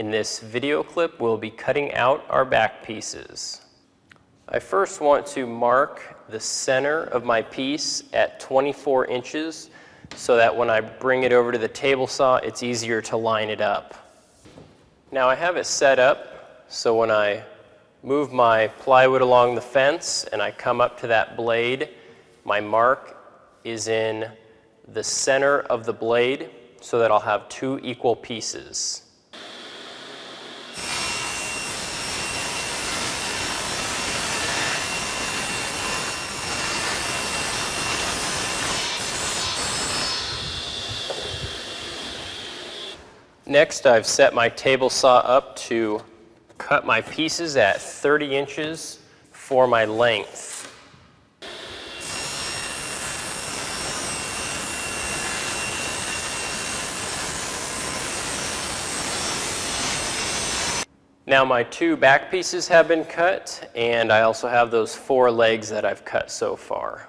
In this video clip, we'll be cutting out our back pieces. I first want to mark the center of my piece at 24 inches so that when I bring it over to the table saw, it's easier to line it up. Now I have it set up so when I move my plywood along the fence and I come up to that blade, my mark is in the center of the blade so that I'll have two equal pieces. Next, I've set my table saw up to cut my pieces at 30 inches for my length. Now my two back pieces have been cut, and I also have those four legs that I've cut so far.